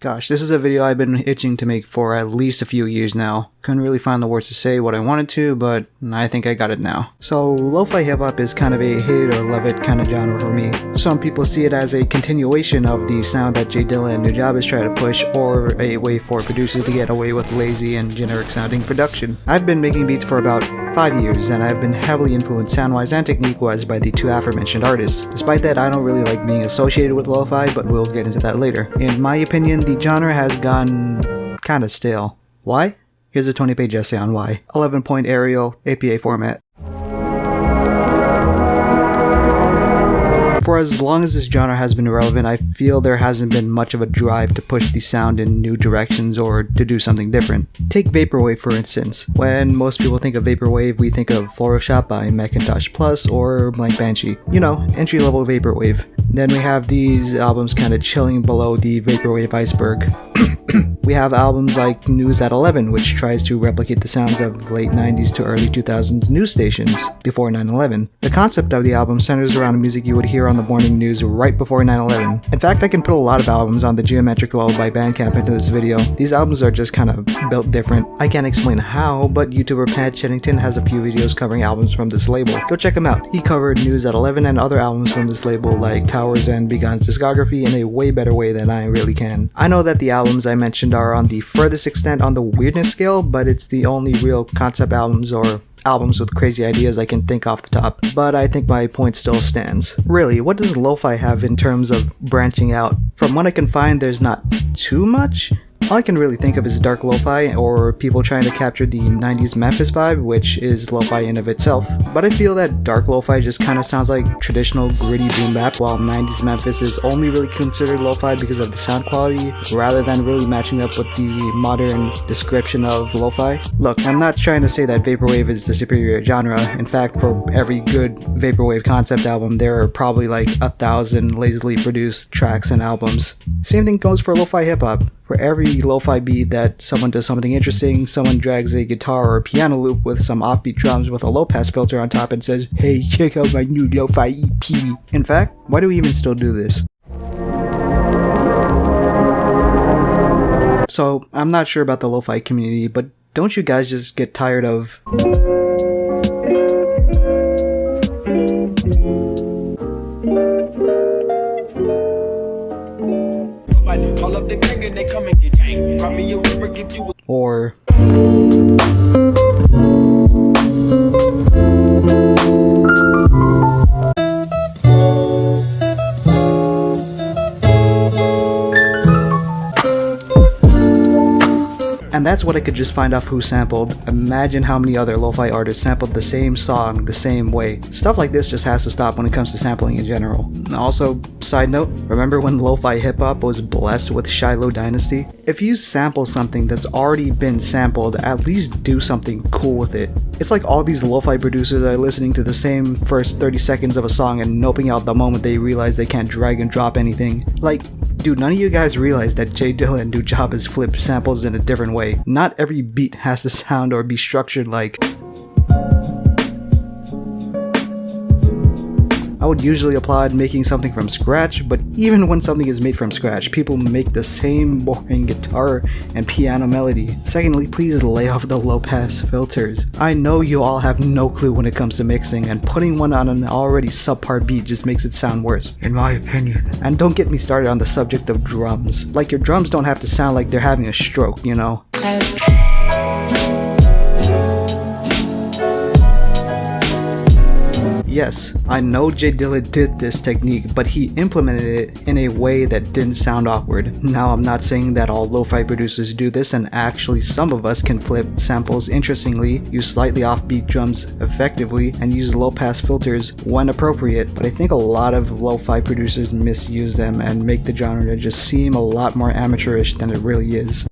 Gosh, this is a video I've been itching to make for at least a few years now. Couldn't really find the words to say what I wanted to, but I think I got it now. So, lo-fi hip-hop is kind of a hate it or love it kind of genre for me. Some people see it as a continuation of the sound that J Dilla and Nujabes is trying to push, or a way for producers to get away with lazy and generic sounding production. I've been making beats for about 5 years, and I've been heavily influenced sound-wise and technique-wise by the two aforementioned artists. Despite that, I don't really like being associated with lo-fi, but we'll get into that later. In my opinion, the genre has gone kinda stale. Why? Here's a 20-page essay on why. 11-point aerial, APA format. For as long as this genre has been relevant, I feel there hasn't been much of a drive to push the sound in new directions or to do something different. Take Vaporwave for instance. When most people think of Vaporwave, we think of Photoshop by Macintosh Plus or Blank Banshee. You know, entry-level Vaporwave. Then we have these albums kind of chilling below the Vaporwave iceberg. We have albums like News at 11, which tries to replicate the sounds of late 90s to early 2000s news stations before 9/11. The concept of the album centers around music you would hear on the morning news right before 9/11. In fact, I can put a lot of albums on the Geometric Lull by Bandcamp into this video. These albums are just kind of built different. I can't explain how, but YouTuber Pat Chennington has a few videos covering albums from this label. Go check him out. He covered News at 11 and other albums from this label like Towers and Begon's discography in a way better way than I really can. I know that the albums I mentioned are on the furthest extent on the weirdness scale, but it's the only real concept albums or albums with crazy ideas I can think off the top, but I think my point still stands. Really, what does lo-fi have in terms of branching out? From what I can find, there's not too much. All I can really think of is dark lo-fi, or people trying to capture the 90s Memphis vibe, which is lo-fi in of itself. But I feel that dark lo-fi just kinda sounds like traditional gritty boom bap, while 90s Memphis is only really considered lo-fi because of the sound quality, rather than really matching up with the modern description of lo-fi. Look, I'm not trying to say that Vaporwave is the superior genre. In fact, for every good Vaporwave concept album, there are probably like 1,000 lazily produced tracks and albums. Same thing goes for lo-fi hip-hop. For every lo-fi beat that someone does something interesting, someone drags a guitar or a piano loop with some offbeat drums with a low-pass filter on top and says, "Hey, check out my new lo-fi EP." In fact, why do we even still do this? So, I'm not sure about the lo-fi community, but don't you guys just get tired of or and that's what I could just find off who sampled. Imagine how many other lo-fi artists sampled the same song the same way. Stuff like this just has to stop when it comes to sampling in general. Also, side note, remember when lo-fi hip-hop was blessed with Shiloh Dynasty? If you sample something that's already been sampled, at least do something cool with it. It's like all these lo-fi producers are listening to the same first 30 seconds of a song and noping out the moment they realize they can't drag and drop anything. Like, dude, none of you guys realize that J Dilla and Nujabes flip samples in a different way. Not every beat has to sound or be structured like. I would usually applaud making something from scratch, but even when something is made from scratch, people make the same boring guitar and piano melody. Secondly, please lay off the low-pass filters. I know you all have no clue when it comes to mixing, and putting one on an already subpar beat just makes it sound worse, in my opinion. And don't get me started on the subject of drums. Like, your drums don't have to sound like they're having a stroke, you know? Yes, I know J Dilla did this technique, but he implemented it in a way that didn't sound awkward. Now, I'm not saying that all lo-fi producers do this, and actually some of us can flip samples interestingly, use slightly offbeat drums effectively, and use low-pass filters when appropriate, but I think a lot of lo-fi producers misuse them and make the genre just seem a lot more amateurish than it really is.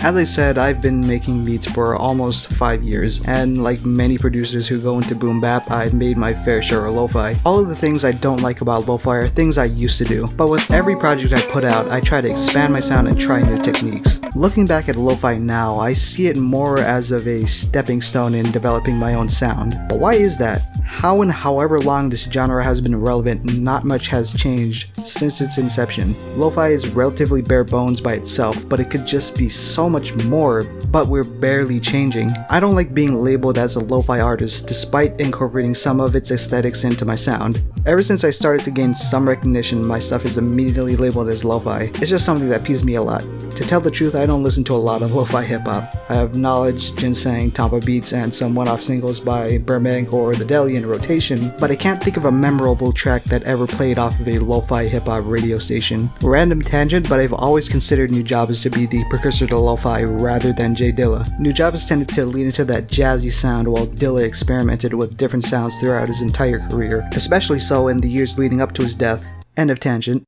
As I said, I've been making beats for almost 5 years, and like many producers who go into boom bap, I've made my fair share of lo-fi. All of the things I don't like about lo-fi are things I used to do, but with every project I put out, I try to expand my sound and try new techniques. Looking back at lo-fi now, I see it more as of a stepping stone in developing my own sound. But why is that? How and however long this genre has been relevant, not much has changed since its inception. Lo-fi is relatively bare bones by itself, but it could just be so much more, but we're barely changing. I don't like being labeled as a lo-fi artist, despite incorporating some of its aesthetics into my sound. Ever since I started to gain some recognition, my stuff is immediately labeled as lo-fi. It's just something that peeves me a lot. To tell the truth, I don't listen to a lot of lo-fi hip-hop. I have Knowledge, Ginseng, Tampa Beats, and some one-off singles by Burbank or The Deli in rotation, but I can't think of a memorable track that ever played off of a lo-fi hip-hop radio station. Random tangent, but I've always considered Nujabes to be the precursor to lo-fi rather than J Dilla. Nujabes tended to lean into that jazzy sound while Dilla experimented with different sounds throughout his entire career, especially so in the years leading up to his death. End of tangent.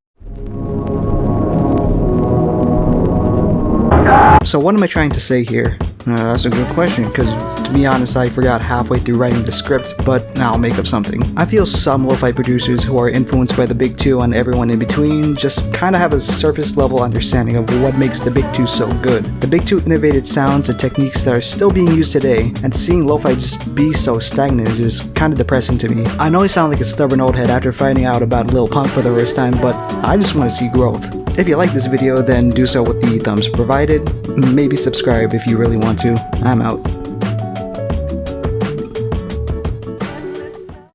So what am I trying to say here? That's a good question, because to be honest, I forgot halfway through writing the script, but I'll make up something. I feel some lo-fi producers who are influenced by the big two and everyone in between just kinda have a surface level understanding of what makes the big two so good. The big two innovated sounds and techniques that are still being used today, and seeing lo-fi just be so stagnant is kinda depressing to me. I know I sound like a stubborn old head after finding out about Lil Pump for the first time, but I just want to see growth. If you like this video, then do so with the thumbs provided. Maybe subscribe if you really want to. I'm out.